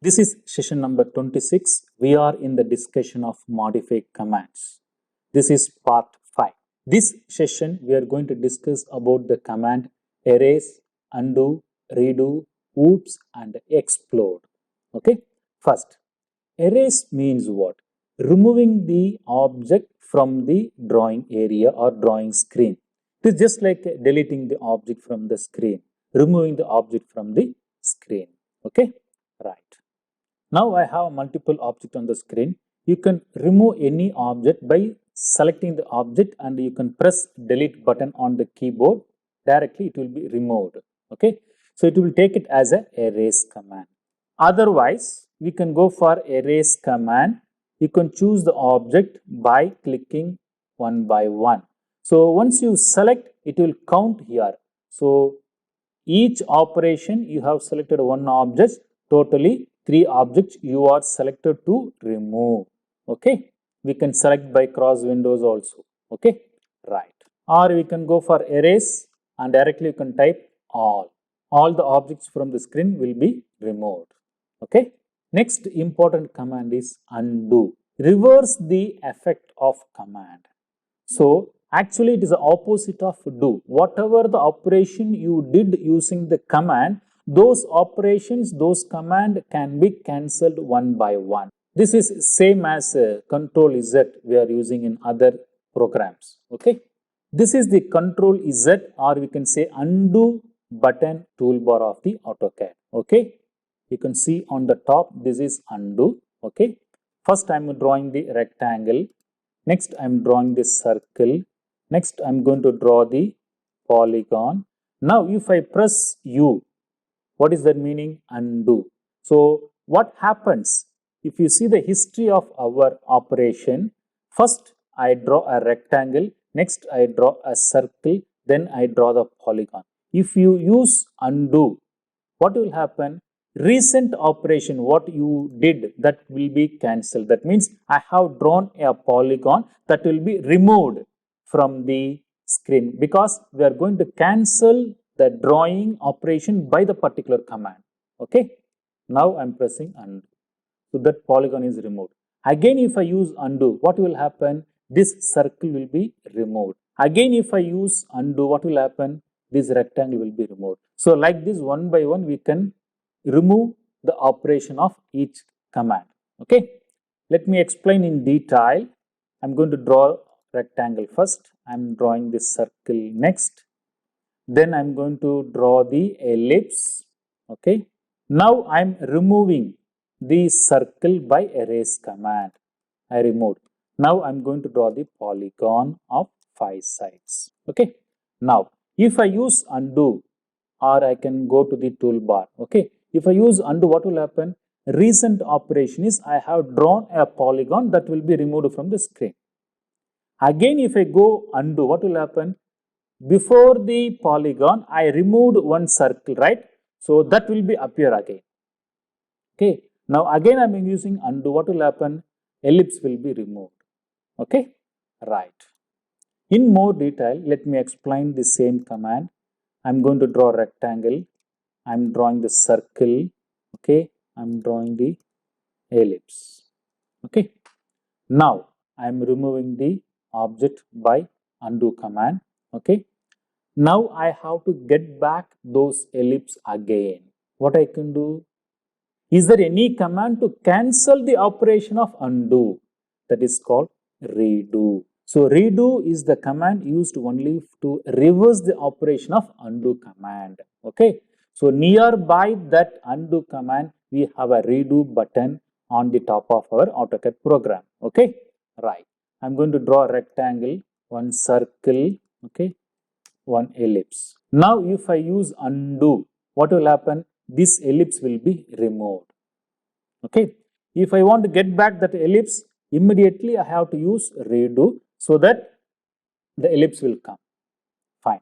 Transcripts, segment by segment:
This is session number 26. We are in the discussion of modified commands. This is part 5. This session we are going to discuss about the command erase, undo, redo, oops and explode. Okay. First, erase means what? Removing the object from the drawing area or drawing screen. It is just like deleting the object from the screen, removing the object from the screen. Okay. Right. Now I have multiple objects on the screen. You can remove any object by selecting the object and you can press delete button on the keyboard. Directly it will be removed. Okay. So it will take it as a erase command. Otherwise, we can go for erase command. You can choose the object by clicking one by one. So once you select, it will count here. So each operation you have selected one object, totally 3 objects you are selected to remove. Okay. We can select by cross windows also. Okay. Right. Or we can go for erase and directly you can type all. All the objects from the screen will be removed. Okay. Next important command is undo. Reverse the effect of command. So actually it is the opposite of do. Whatever the operation you did using the command, those operations, those command can be cancelled one by one. This is same as Control Z we are using in other programs. Okay. This is the Control Z or we can say undo button toolbar of the AutoCAD. Okay. You can see on the top, this is undo. Okay. First I am drawing the rectangle. Next I am drawing this circle. Next I am going to draw the polygon. Now if I press U, what is that meaning? Undo. So what happens? If you see the history of our operation, first I draw a rectangle, next I draw a circle, then I draw the polygon. If you use undo, what will happen? Recent operation, what you did, that will be cancelled. That means I have drawn a polygon that will be removed from the screen because we are going to cancel the drawing operation by the particular command. Okay. Now I am pressing undo. So that polygon is removed. Again, if I use undo, what will happen? This circle will be removed. Again, if I use undo, what will happen? This rectangle will be removed. So like this, one by one, we can remove the operation of each command. Okay. Let me explain in detail. I'm going to draw rectangle first. I'm drawing this circle next. Then I'm going to draw the ellipse. Okay. Now I'm removing the circle by erase command. I removed. Now I'm going to draw the polygon of 5 sides. Okay. Now if I use undo or I can go to the toolbar. Okay. If I use undo, what will happen? Recent operation is I have drawn a polygon that will be removed from the screen. Again, if I go undo, what will happen? Before the polygon, I removed one circle, right? So that will be appear again. Okay. Now again, I am using undo. What will happen? Ellipse will be removed. Okay. Right. In more detail, let me explain the same command. I am going to draw a rectangle. I am drawing the circle. Okay. I am drawing the ellipse. Okay. Now I am removing the object by undo command. Okay. Now I have to get back those ellipse again. What I can do? Is there any command to cancel the operation of undo? That is called redo. So redo is the command used only to reverse the operation of undo command. Okay. So nearby that undo command, we have a redo button on the top of our AutoCAD program. Okay. Right. I'm going to draw a rectangle, one circle. Okay. One ellipse. Now if I use undo, what will happen? This ellipse will be removed. Okay. If I want to get back that ellipse, immediately I have to use redo so that the ellipse will come. Fine.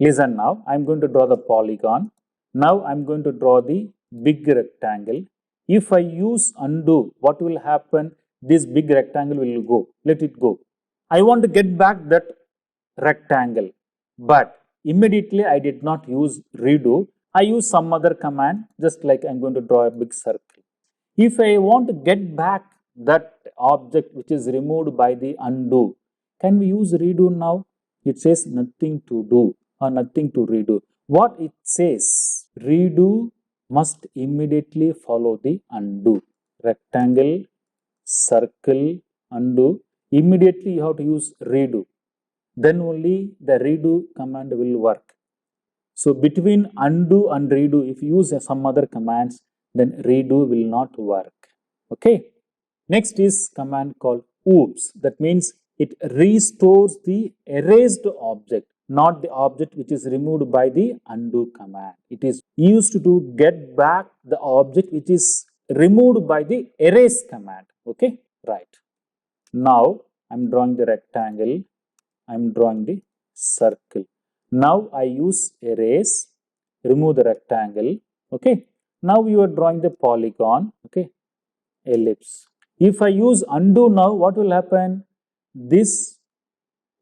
Listen now, I am going to draw the polygon. Now I am going to draw the big rectangle. If I use undo, what will happen? This big rectangle will go. Let it go. I want to get back that rectangle. But immediately I did not use redo. I use some other command, just like I'm going to draw a big circle. If I want to get back that object which is removed by the undo, can we use redo now? It says nothing to do or nothing to redo. What it says, redo must immediately follow the undo. Rectangle, circle, undo. Immediately you have to use redo. Then only the redo command will work. So between undo and redo, if you use some other commands, then redo will not work. Okay. Next is command called oops. That means it restores the erased object, not the object which is removed by the undo command. It is used to get back the object which is removed by the erase command. Okay. Right. Now I'm drawing the rectangle. I'm drawing the circle. Now I use erase, remove the rectangle. Okay. Now you are drawing the polygon. Okay. Ellipse. If I use undo now, what will happen? This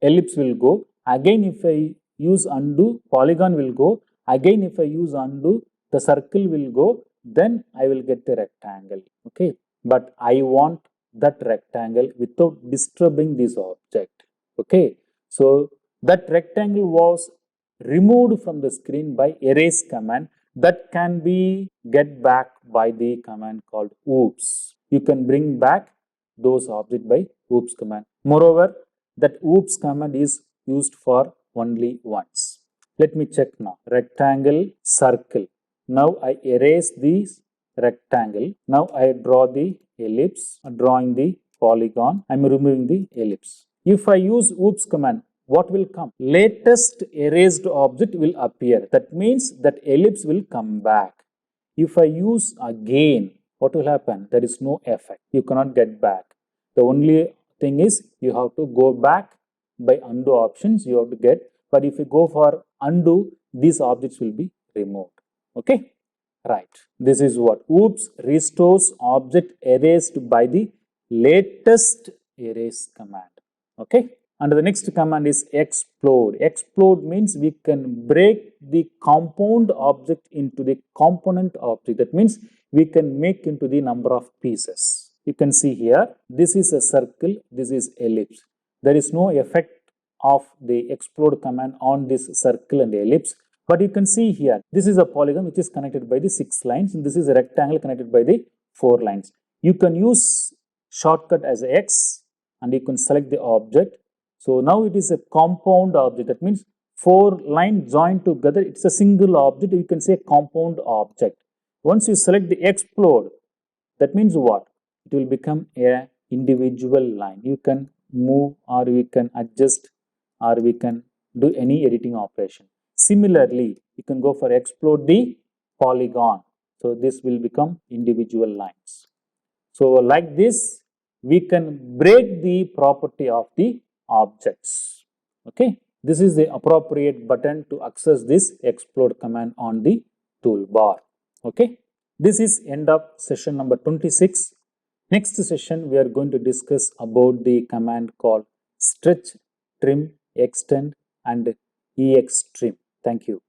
ellipse will go. Again, if I use undo, polygon will go. Again, if I use undo, the circle will go. Then I will get the rectangle. Okay. But I want that rectangle without disturbing this object. Okay. So that rectangle was removed from the screen by erase command. That can be get back by the command called oops. You can bring back those objects by oops command. Moreover, that oops command is used for only once. Let me check now. Rectangle, circle. Now I erase this rectangle. Now I draw the ellipse, drawing the polygon. I am removing the ellipse. If I use oops command, what will come? Latest erased object will appear. That means that ellipse will come back. If I use again, what will happen? There is no effect. You cannot get back. The only thing is you have to go back by undo options you have to get. But if you go for undo, these objects will be removed. Okay? Right. This is what? Oops restores object erased by the latest erase command. Okay? And the next command is explode. Explode means we can break the compound object into the component object. That means we can make into the number of pieces. You can see here, this is a circle, this is ellipse. There is no effect of the explode command on this circle and ellipse. But you can see here, this is a polygon which is connected by the 6 lines, and this is a rectangle connected by the 4 lines. You can use shortcut as X and you can select the object. So now it is a compound object. That means 4 lines joined together. It's a single object. You can say compound object. Once you select the explode, that means what? It will become a individual line. You can move or we can adjust or we can do any editing operation. Similarly, you can go for explode the polygon. So this will become individual lines. So like this, we can break the property of the objects. Okay. This is the appropriate button to access this explode command on the toolbar. Okay. This is end of session number 26. Next session, we are going to discuss about the command called stretch, trim, extend and extrim. Thank you.